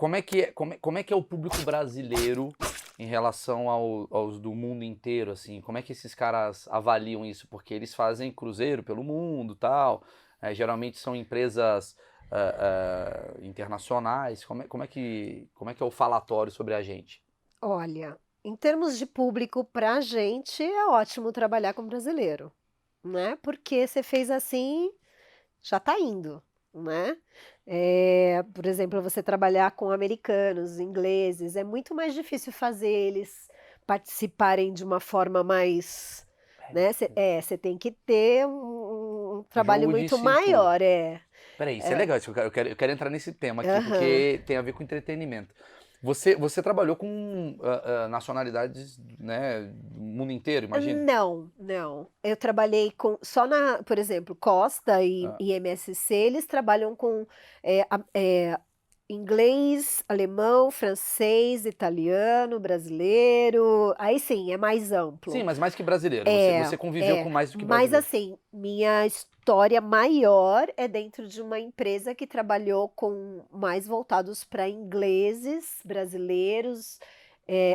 como é que é o público brasileiro em relação aos do mundo inteiro, assim? Como é que esses caras avaliam isso? Porque eles fazem cruzeiro pelo mundo, tal. Geralmente são empresas internacionais. Como é que é o falatório sobre a gente? Olha, em termos de público, para a gente é ótimo trabalhar com brasileiro, né? Porque você fez assim, já está indo, né? Por exemplo, você trabalhar com americanos, ingleses, é muito mais difícil fazer eles participarem de uma forma mais, né? Você tem que ter um trabalho Jogo de muito cintura. maior, é. Peraí, isso é legal, isso eu quero entrar nesse tema aqui, Aham. porque tem a ver com entretenimento. Você trabalhou com nacionalidades, né, do mundo inteiro, imagino? Não, não. Eu trabalhei com só na, por exemplo, Costa Ah, e MSC, eles trabalham com inglês, alemão, francês, italiano, brasileiro. Aí sim, é mais sim, amplo. mas mais que brasileiro, você, É, você conviveu com mais do que mas brasileiro. assim, minha história maior é dentro de uma empresa que trabalhou com mais voltados para ingleses, brasileiros,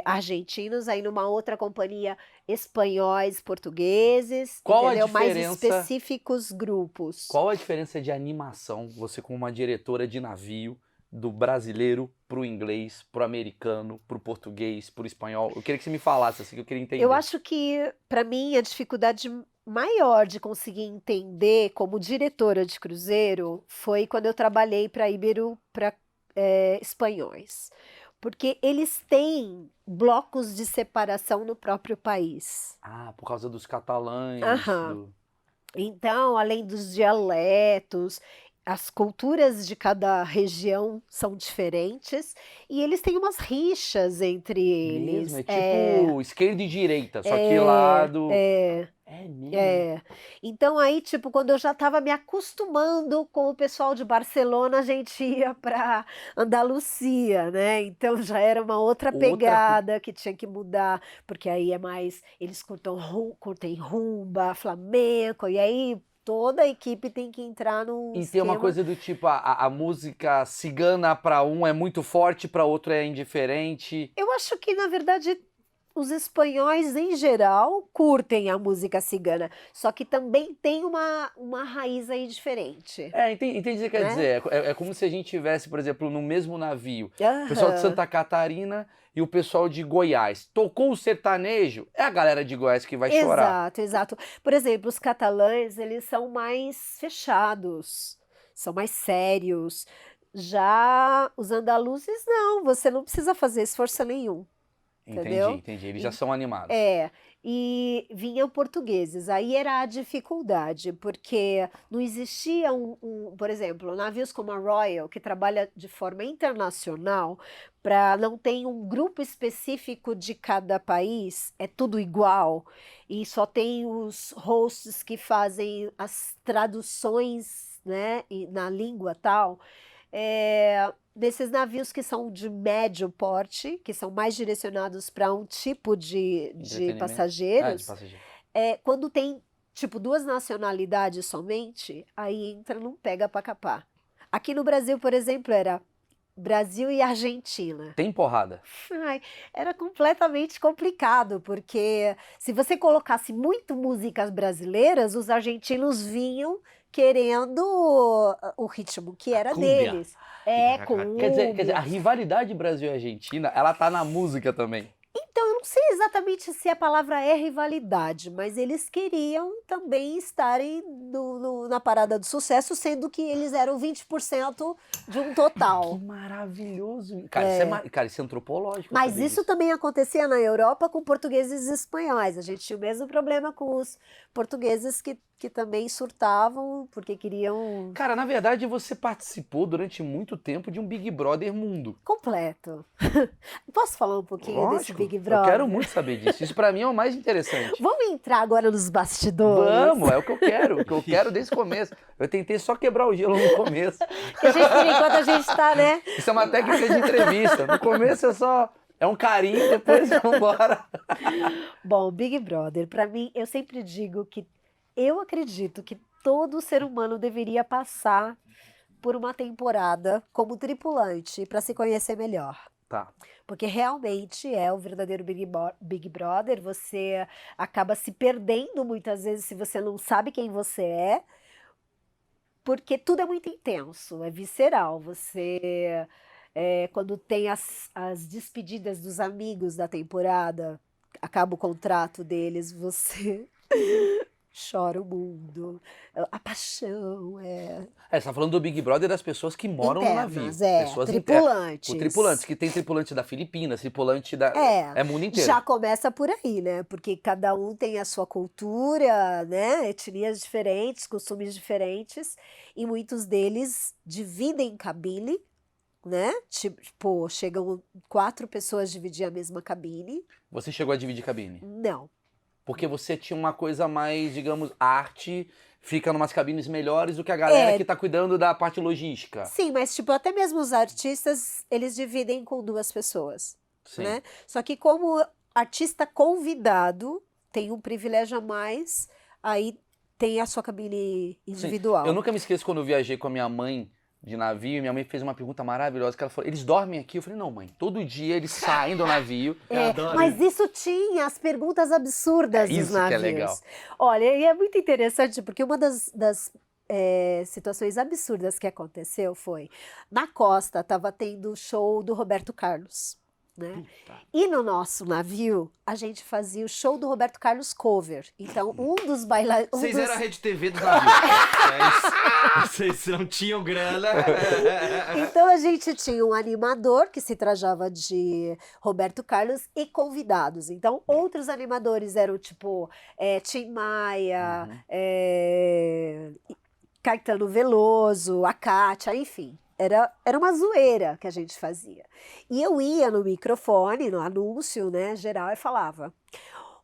argentinos, aí numa outra companhia espanhóis, portugueses, Qual a entendeu? Mais diferença, específicos grupos. qual a diferença de animação, você como uma diretora de navio, do brasileiro pro inglês, pro americano, pro português, pro espanhol? Eu queria que você me falasse assim, que eu queria Eu entender. acho que, para mim, a dificuldade maior de conseguir entender como diretora de cruzeiro foi quando eu trabalhei para Ibero, para espanhóis. Porque eles têm blocos de separação no próprio país. Ah, por causa dos catalães, Aham. do... Então, além dos dialetos, as culturas de cada região são diferentes e eles têm umas rixas entre Mesmo, eles. é tipo esquerda e direita, só que É, lado... é. É mesmo? É, então aí, tipo, quando eu já estava me acostumando com o pessoal de Barcelona, a gente ia para Andalucia, né? Então já era uma outra Outra... pegada que tinha que mudar, porque aí é mais, eles curtem rumba, flamenco, e aí toda a equipe tem que entrar num E tem uma esquema. coisa do tipo, a música cigana pra um é muito forte, pra outro é indiferente. Eu acho que, na verdade, os espanhóis, em geral, curtem a música cigana, só que também tem uma raiz aí diferente, Entendi o que você quer né? dizer. É como se a gente tivesse, por exemplo, no mesmo navio, o pessoal de Aham. Santa Catarina e o pessoal de Goiás. Tocou o sertanejo, é a galera de Goiás que vai chorar. Exato, exato. Por exemplo, os catalães, eles são mais fechados, são mais sérios. Já os andaluzes, não, você não precisa fazer esforço nenhum, Entendi, entendeu? entendi. Eles já E- são animados. É, e vinham portugueses. Aí era a dificuldade, porque não existia por exemplo, navios como a Royal, que trabalha de forma internacional, para não ter um grupo específico de cada país, é tudo igual, e só tem os hosts que fazem as traduções, né, na língua tal. Desses navios que são de médio porte, que são mais direcionados para um tipo de Entretenimento. Ah, de passageiros, passageiro. quando tem tipo duas nacionalidades somente, aí entra num pega para capar. Aqui no Brasil, por exemplo, era Brasil e Argentina. Tem porrada. Ai, era completamente complicado, porque se você colocasse muito músicas brasileiras, os argentinos vinham querendo o ritmo que A era cúmbia. deles. É, Quer dizer, a cúmbia. rivalidade Brasil e Argentina, ela tá na música também. Então, eu não sei exatamente se a palavra é rivalidade, mas eles queriam também estarem na parada do sucesso, sendo que eles eram 20% de um Que total. maravilhoso. Cara, É. cara, isso é antropológico Mas saber isso disso. também acontecia na Europa com portugueses e espanhóis. A gente tinha o mesmo problema com os portugueses que também surtavam porque queriam Cara, na verdade você participou durante muito tempo de um Big Brother mundo. completo. Posso falar um pouquinho desse Lógico, Big eu quero Brother? muito saber disso. Isso pra mim é o mais interessante. Vamos entrar agora nos bastidores? Vamos, é o que eu quero desde o começo. Eu tentei só quebrar o gelo no começo. Que a gente, por enquanto, a gente tá, né? Isso é uma técnica de entrevista. No começo é só é um carinho, depois vambora. Bom, Big Brother, para mim, eu sempre digo que eu acredito que todo ser humano deveria passar por uma temporada como tripulante para se conhecer melhor. Tá. Porque realmente é o verdadeiro Big Brother, você acaba se perdendo muitas vezes se você não sabe quem você é, porque tudo é muito intenso, é visceral. Quando tem as despedidas dos amigos da temporada, acaba o contrato deles, você chora o mundo, a paixão, Você tá falando do Big Brother das pessoas que moram no navio. internas, Pessoas tripulantes. tripulantes, que tem tripulante da Filipinas, tripulante da... É mundo inteiro. Já começa por aí, né? Porque cada um tem a sua cultura, né? Etnias diferentes, costumes diferentes, e muitos deles dividem cabine, né? Tipo, chegam 4 pessoas dividir a mesma cabine. Você chegou a dividir cabine? Não. Porque você tinha uma coisa mais, digamos, arte, fica numas cabines melhores do que a galera que tá cuidando da parte logística. Sim, mas tipo, até mesmo os artistas, eles dividem com 2 pessoas, Sim. né? Só que como artista convidado, tem um privilégio a mais, aí tem a sua cabine individual. Eu nunca me esqueço quando eu viajei com a minha mãe de navio, e minha mãe fez uma pergunta maravilhosa, que ela falou, eles dormem aqui? Eu falei, não, mãe, todo dia eles saem do navio. Mas isso tinha as perguntas absurdas dos Isso navios. que é legal. Olha, e é muito interessante, porque uma das situações absurdas que aconteceu foi, na costa estava tendo o show do Roberto Carlos, né? E no nosso navio, a gente fazia o show do Roberto Carlos cover. Então, um dos bailarines... Vocês eram a Rede TV do navio. Vocês não tinham grana. Então, a gente tinha um animador que se trajava de Roberto Carlos e convidados. Então, outros animadores eram tipo Tim Maia, Caetano Veloso, a Kátia, enfim. Era uma zoeira que a gente fazia. E eu ia no microfone, no anúncio, né, geral, e falava: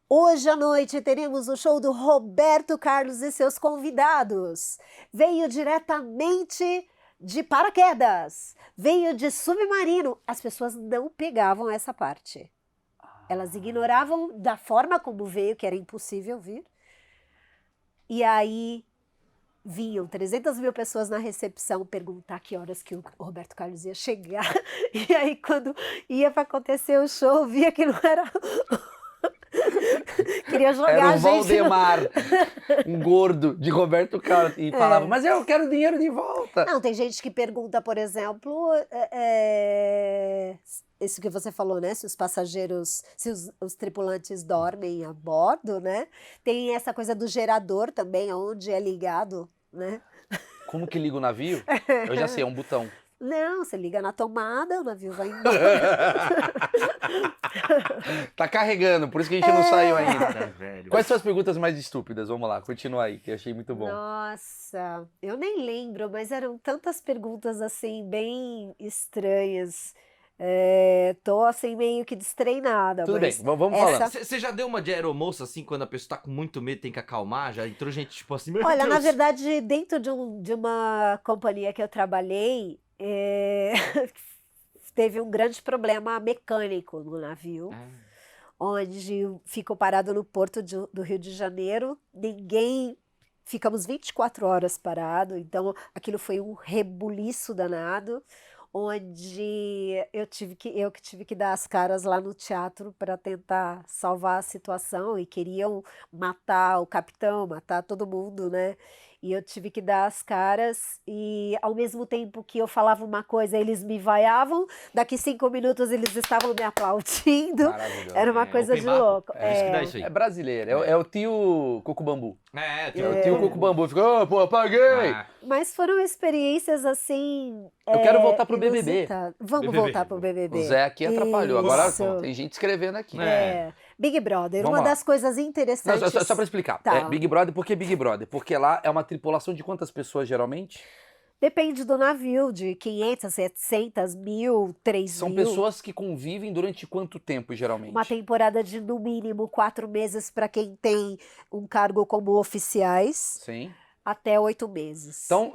hoje à noite teremos o show do Roberto Carlos e seus convidados. Veio diretamente de paraquedas, veio de submarino. As pessoas não pegavam essa parte. Elas ignoravam da forma como veio, que era impossível vir. E aí vinham 300 mil pessoas na recepção perguntar que horas que o Roberto Carlos ia chegar. E aí, quando ia para acontecer o show, via que não era... Queria jogar era a gente... Valdemar, um gordo de Roberto Carlos, e falava, mas eu quero dinheiro de volta. Não, tem gente que pergunta, por exemplo, isso que você falou, né? Se os passageiros, se os tripulantes dormem a bordo, né? Tem essa coisa do gerador também, onde é ligado, né? Como que liga o navio? Eu já sei, é um botão. Não, você liga na tomada, o navio vai embora. Tá carregando, por isso que a gente não saiu ainda. Velho. Quais são as perguntas mais estúpidas? Vamos lá, continua aí, que eu achei muito bom. Nossa, eu nem lembro, mas eram tantas perguntas assim, bem estranhas. Tô assim meio que destreinada. Tudo bem, mas vamos essa- falando. Você já deu uma de aeromoça assim, quando a pessoa tá com muito medo, tem que acalmar? Já entrou gente tipo assim, meu Olha, Deus. na verdade, dentro de uma companhia que eu trabalhei, teve um grande problema mecânico no navio, onde ficou parado no porto do Rio de Janeiro. Ficamos 24 horas parado, então aquilo foi um rebuliço danado, onde eu que tive que dar as caras lá no teatro para tentar salvar a situação, e queriam matar o capitão, matar todo mundo, né? E eu tive que dar as caras, e ao mesmo tempo que eu falava uma coisa, eles me vaiavam, daqui 5 minutos eles estavam me aplaudindo. Maravilhoso. Era uma coisa open de bar. louco. É isso que dá isso aí. É brasileiro, é o tio Coco Bambu. É, É o tio Coco Bambu, fica, pô, apaguei! Ah, Mas foram experiências assim. Eu quero voltar pro BBB. inusitadas. Vamos BBB. voltar pro BBB. O Zé aqui atrapalhou, agora Isso. tem gente escrevendo aqui. Big Brother, Vamos uma lá. das coisas Não, interessantes. só pra explicar. Tá. Big Brother, por que Big Brother? Porque lá é uma tripulação de quantas pessoas, geralmente? Depende do navio, de 500, 700, 1000, 3000. São pessoas que convivem durante quanto tempo, geralmente? Uma temporada de, no mínimo, 4 meses para quem tem um cargo como oficiais. Sim. Até 8 meses. Então,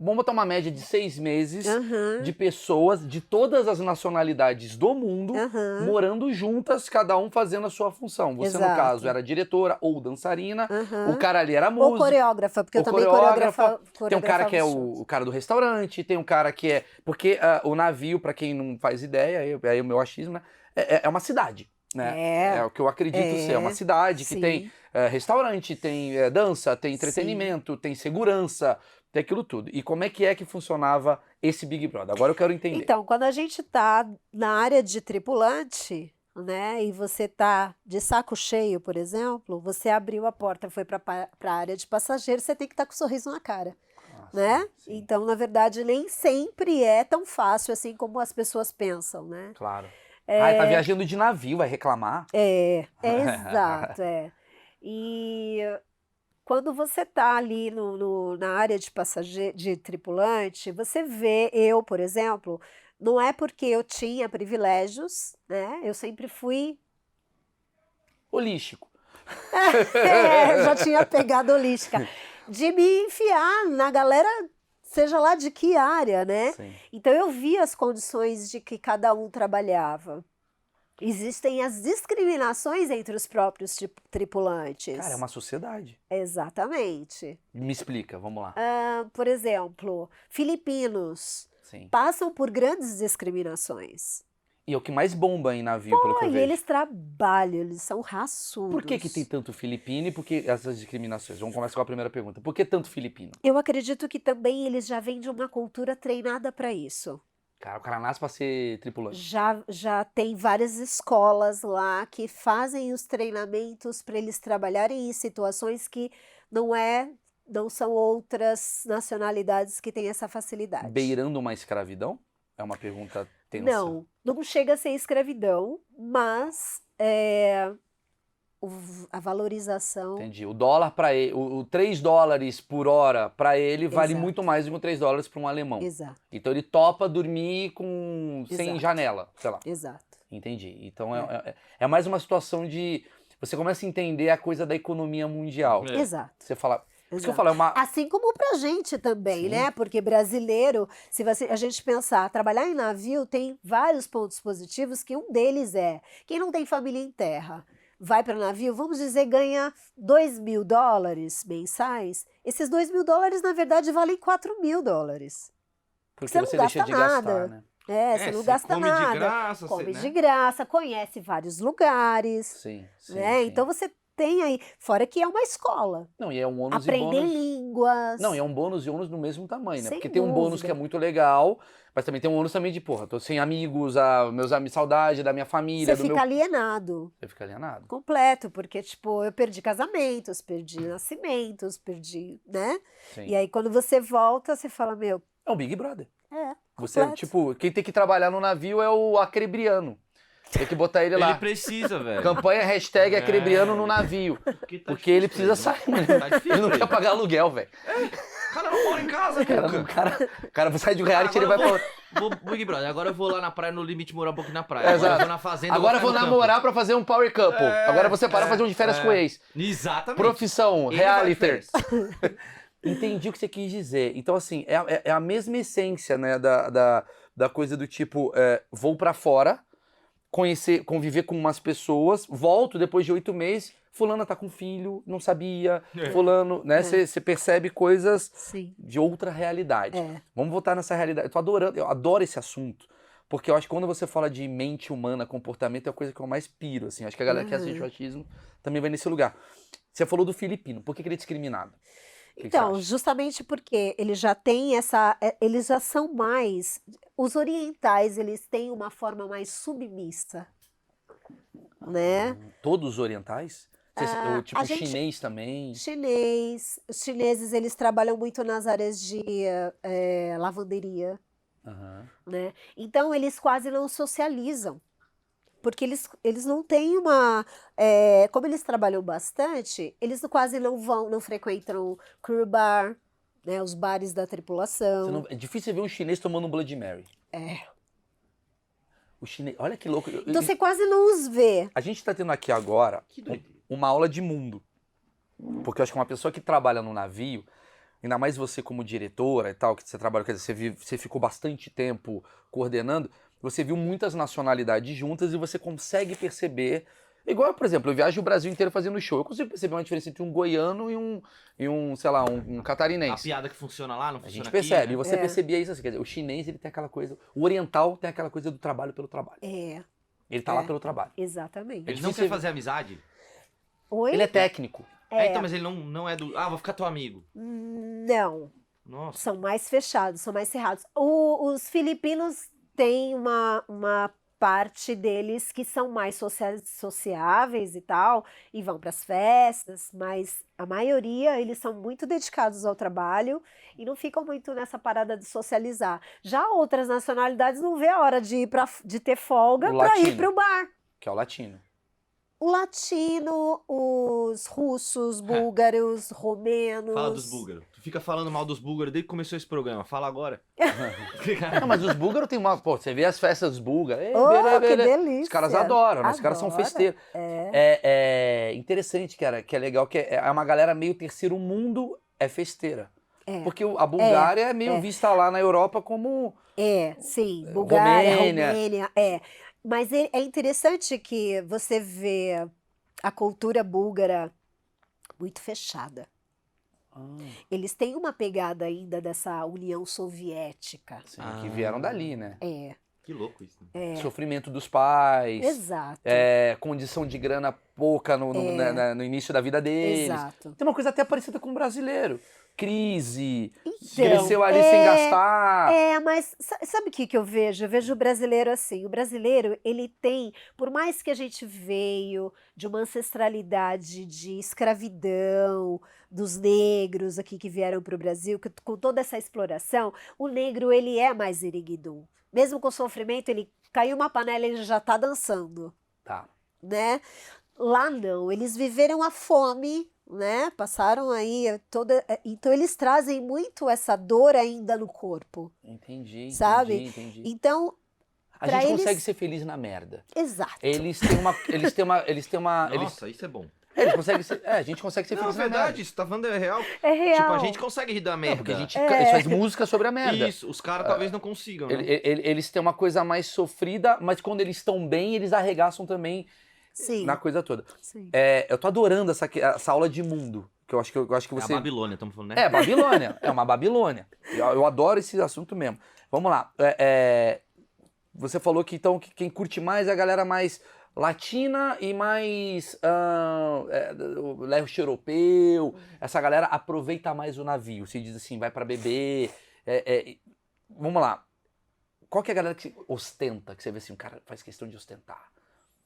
vamos botar uma média de 6 meses Aham, de pessoas de todas as nacionalidades do mundo aham, morando juntas, cada um fazendo a sua função. Você, no exato. caso, era diretora ou dançarina, o Aham. cara ali era Ou músico. coreógrafa, porque eu ou também coreógrafa, Tem um cara coreografava que é os shows. o cara do restaurante, tem um cara que é... Porque o navio, pra quem não faz ideia, aí o meu achismo, né? É uma cidade, né? É o que eu acredito ser. É uma cidade que tem sim. restaurante, tem dança, tem entretenimento, tem segurança, tem aquilo tudo. E como é que funcionava esse Big Brother? Agora eu quero entender. Então, quando a gente tá na área de tripulante, né, e você tá de saco cheio, por exemplo, você abriu a porta, foi para a área de passageiro, você tem que estar com um sorriso na cara, Ah, né? sim, sim, Então, na verdade, nem sempre é tão fácil assim como as pessoas pensam, né? claro. Ah, tá viajando de navio, vai reclamar? Exato, é. E quando você tá ali na área de passageiro, de tripulante, você vê, eu, por exemplo, não é porque eu tinha privilégios, né? Eu sempre fui, Holístico. já tinha pegado holística, de me enfiar na galera, seja lá de que área, né? Sim. Então eu vi as condições de que cada um trabalhava. Existem as discriminações entre os próprios tripulantes. Cara, é uma sociedade. Exatamente. Me explica, vamos lá. Por exemplo, filipinos Sim. passam por grandes discriminações. E é o que mais bomba em navio, pelo que eu E vejo. eles trabalham, eles são raçudos. Por que tem tanto filipino e por que essas discriminações? Vamos começar com a primeira pergunta. Por que tanto filipino? Eu acredito que também eles já vêm de uma cultura treinada para isso. Cara, o cara nasce pra ser tripulante. Já tem várias escolas lá que fazem os treinamentos para eles trabalharem em situações que não são outras nacionalidades que têm essa facilidade. Beirando uma escravidão? É uma pergunta tensa. Não chega a ser escravidão, mas a valorização. Entendi. O dólar para ele, o 3 dólares por hora para ele vale Exato. muito mais do que 3 dólares para um alemão. Exato, Então ele topa dormir sem Exato. janela, sei lá. exato. Entendi. Então é mais uma situação de... Você começa a entender a coisa da economia mundial. É. Exato. Você fala... Por isso que eu Exato. falo, é uma... Assim como pra gente também, Sim. né? Porque brasileiro, se a gente pensar, trabalhar em navio tem vários pontos positivos, que um deles é, quem não tem família em terra, vai para o navio, vamos dizer, ganha $2.000 mensais, esses $2.000, na verdade, valem $4.000. Porque você não você deixa gasta de gastar, nada. né? Você não você gasta come nada. de graça, Come né? de graça, conhece vários lugares, Sim, sim, né? sim. Então você tem aí, fora que é uma escola. Não, e é um ônus e Aprender bônus... línguas. Não, e é um bônus e ônus do mesmo tamanho, né? Sem Porque tem um bônus que é dúvida. muito legal, mas também tem um ônus também de, porra, tô sem amigos, meus amigos, saudade da minha família, Você do fica meu... alienado. Você fica alienado. Completo, porque, tipo, eu perdi casamentos, perdi nascimentos, perdi, né? Sim. E aí, quando você volta, você fala, meu, É um Big Brother. Você, completo. tipo, quem tem que trabalhar no navio é o acrebriano. Tem que botar ele lá. Ele precisa, velho. Campanha hashtag acrebriano no navio. Porque ele precisa sair, né? Tá difícil Ele não pra quer ele. pagar aluguel, velho. O cara não mora em casa, O cara vai sair de um reality, ele vai Agora pra... Vou, Big Brother, agora eu vou lá na praia, no limite, morar um pouquinho na praia. Agora Exato. eu vou na fazenda. Agora eu vou ficar no namorar pra fazer um power couple. Agora você parar pra fazer um de férias com o ex. campo. Exatamente. Profissão, Ele vai de reality. férias. Entendi o que você quis dizer. Então, assim, é a mesma essência, né, da coisa do tipo, vou pra fora, conviver com umas pessoas, volto depois de 8 meses, fulana tá com filho, não sabia, fulano, né, você percebe coisas Sim. de outra realidade. É. Vamos voltar nessa realidade. Eu adoro esse assunto, porque eu acho que quando você fala de mente humana, comportamento, é a coisa que eu mais piro, assim. Acho que a galera que assiste o achismo também vai nesse lugar. Você falou do filipino, por que ele é discriminado? O que que Então, você acha? justamente porque ele já tem eles já são mais, os orientais, eles têm uma forma mais submissa, né? Todos os orientais? Ou tipo a gente- chinês também? Os chineses, eles trabalham muito nas áreas de lavanderia, Aham. né? Então, eles quase não socializam, porque eles não têm como eles trabalham bastante, eles quase não frequentam crew bar, né? Os bares da tripulação. É difícil ver um chinês tomando um Blood Mary. O chinês, olha que louco. Então, você quase não os vê. A gente tá tendo aqui agora Que doideira. uma aula de mundo. Porque eu acho que uma pessoa que trabalha no navio, ainda mais você como diretora e tal, que você trabalha, quer dizer, você ficou bastante tempo coordenando, você viu muitas nacionalidades juntas e você consegue perceber, igual, por exemplo, eu viajo o Brasil inteiro fazendo show, eu consigo perceber uma diferença entre um goiano sei lá, um A catarinense. piada que funciona lá, não A funciona gente aqui, percebe, né? e você É. percebia isso assim, quer dizer, o chinês ele tem aquela coisa, o oriental tem aquela coisa do trabalho pelo trabalho. Ele tá lá É. pelo trabalho. Exatamente. Ele não difícil- quer fazer amizade? Oi? Ele é técnico. Então, mas ele não é do... Ah, vou ficar teu amigo. Não, Nossa. são mais fechados, são mais cerrados. Os filipinos têm uma parte deles que são mais sociáveis e tal, e vão para as festas, mas a maioria, eles são muito dedicados ao trabalho e não ficam muito nessa parada de socializar. Já outras nacionalidades não vê a hora de ter folga O para ir latino. para o bar. Que é o latino. O latino, os russos, búlgaros, romenos. Fala dos búlgaros. Tu fica falando mal dos búlgaros desde que começou esse programa. Fala agora. Não, mas os búlgaros tem uma. Pô, você vê as festas búlgaras. Oh, que delícia! Os caras adoram, né? Os caras são Adora. festeiros. É interessante, cara, que é legal, que é uma galera meio terceiro mundo é festeira. Porque a Bulgária é meio vista lá na Europa como. Sim, Bulgária, Romênia. Romênia, Mas é interessante que você vê a cultura búlgara muito fechada. Eles têm uma pegada ainda dessa União Soviética. Sim, que vieram dali, né? Que louco isso. Né? Sofrimento dos pais. Exato. Condição de grana pouca no início da vida deles. Exato. Tem uma coisa até parecida com o brasileiro. Crise. Então, Cresceu ali sem gastar. Mas sabe o que eu vejo? Eu vejo o brasileiro assim. O brasileiro, ele tem, por mais que a gente veio de uma ancestralidade de escravidão, dos negros aqui que vieram para o Brasil, com toda essa exploração, o negro, ele é mais iriguidum. Mesmo com sofrimento, ele caiu uma panela, ele já está dançando, Tá. né? Lá não, eles viveram a fome, né? Passaram aí toda. Então eles trazem muito essa dor ainda no corpo, Entendi. sabe? Entendi. Então, A pra gente eles- consegue ser feliz na merda. exato. Eles têm uma. Nossa, isso é bom. Eles conseguem ser. A gente consegue ser Não, é feliz na merda. verdade, isso tá falando é real. É real. Tipo, a gente consegue rir da Não, merda. porque a gente faz música sobre a merda. Isso, os caras talvez não consigam, né? Eles têm uma coisa mais sofrida, mas quando eles estão bem, eles arregaçam também Sim, na coisa toda. sim. Eu tô adorando essa aula de mundo. Que eu acho que É você. a Babilônia, estamos falando, né? É, Babilônia. É uma Babilônia. Eu adoro esse assunto mesmo. Vamos lá. Você falou que então que quem curte mais é a galera mais latina e mais leste europeu. Essa galera aproveita mais o navio. Se diz assim, vai pra beber. Vamos lá. Qual que é a galera que ostenta? Que você vê assim, o cara faz questão de ostentar.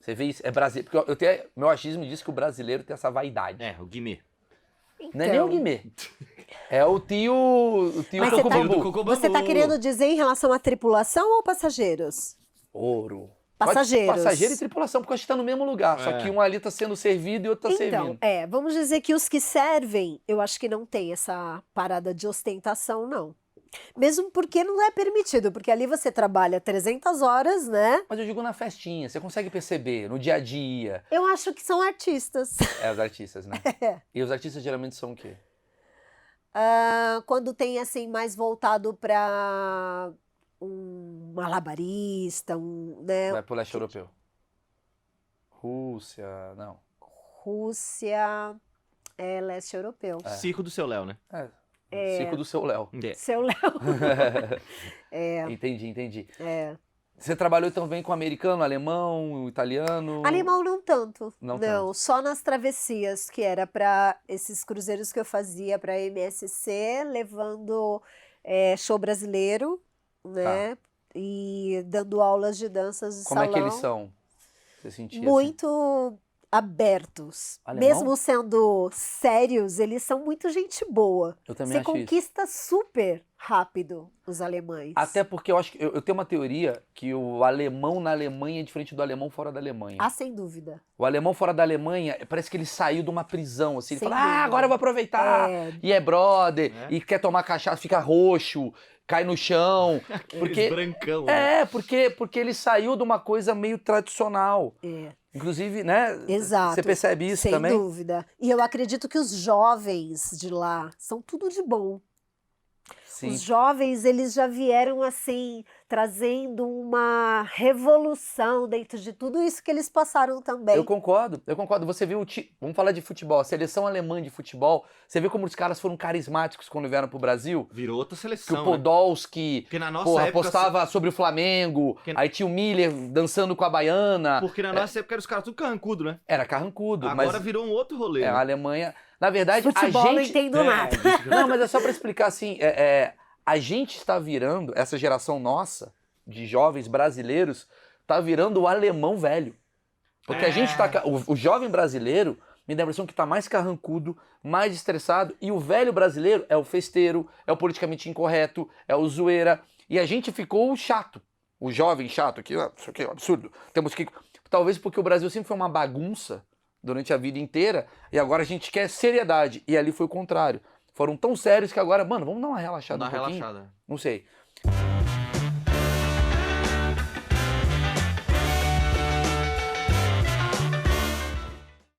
Você vê isso? É brasileiro. Porque meu achismo diz que o brasileiro tem essa vaidade. É, o Guimê. Não é nem o Guimê. É o tio Mas você tá- Cocobambu. Você está querendo dizer em relação à tripulação ou passageiros? Ouro. Passageiros. Passageiro e tripulação, porque a gente tá no mesmo lugar. Só É. que um ali tá sendo servido e outro tá Então, servindo. vamos dizer que os que servem, eu acho que não tem essa parada de ostentação, não. Mesmo porque não é permitido, porque ali você trabalha 300 horas, né? Mas eu digo na festinha, você consegue perceber, no dia a dia. Eu acho que são artistas. Os artistas, né? E os artistas geralmente são o quê? Quando tem, assim, mais voltado para um malabarista, né? Vai pro leste europeu. Rússia, não. Rússia, leste europeu. Circo do seu Léo, né? Circo do seu Léo. Seu Léo. Entendi. É. Você trabalhou também com americano, alemão, italiano? Alemão não tanto. Não Não, tanto. só nas travessias, que era para esses cruzeiros que eu fazia para MSC, levando show brasileiro, né? E dando aulas de danças de Como salão. é que eles são? Você sentia assim? Muito abertos. Alemão? Mesmo sendo sérios, eles são muito gente boa. Eu também Você acho isso. conquista super rápido os alemães. Até porque eu acho que eu tenho uma teoria que o alemão na Alemanha é diferente do alemão fora da Alemanha. Ah, sem dúvida. O alemão fora da Alemanha, parece que ele saiu de uma prisão, assim. Ele Sem fala, dúvida. agora eu vou aproveitar. É, E é brother, É. e quer tomar cachaça, fica roxo, cai no chão. Porque, brancão. né? porque ele saiu de uma coisa meio tradicional. Inclusive, né? Exato. Você percebe isso sem também? dúvida. E eu acredito que os jovens de lá são tudo de bom. Sim. Os jovens, eles já vieram assim, trazendo uma revolução dentro de tudo isso que eles passaram também. Eu concordo. Você viu, vamos falar de futebol, a seleção alemã de futebol, você viu como os caras foram carismáticos quando vieram pro Brasil? Virou outra Que seleção, o né? Podolski, Porque na nossa porra, época... apostava sobre o Flamengo, Porque- aí tinha o Miller dançando com a baiana, Porque na nossa época eram os caras tudo carrancudo, né? era carrancudo, Agora mas virou um outro rolê, a né? Alemanha... Na verdade, Futebol a não gente... entendo nada. Não, mas é só pra explicar assim, a gente está virando, essa geração nossa, de jovens brasileiros, tá virando o alemão velho. Porque a gente tá... O jovem brasileiro me dá a impressão que tá mais carrancudo, mais estressado, e o velho brasileiro é o festeiro, é o politicamente incorreto, é o zoeira, e a gente ficou o chato. O jovem chato, que isso aqui é um absurdo. Temos que... Talvez porque o Brasil sempre foi uma bagunça durante a vida inteira, e agora a gente quer seriedade. E ali foi o contrário. Foram tão sérios que agora, mano, vamos dar uma relaxada Dá um pouquinho? relaxada. Não sei.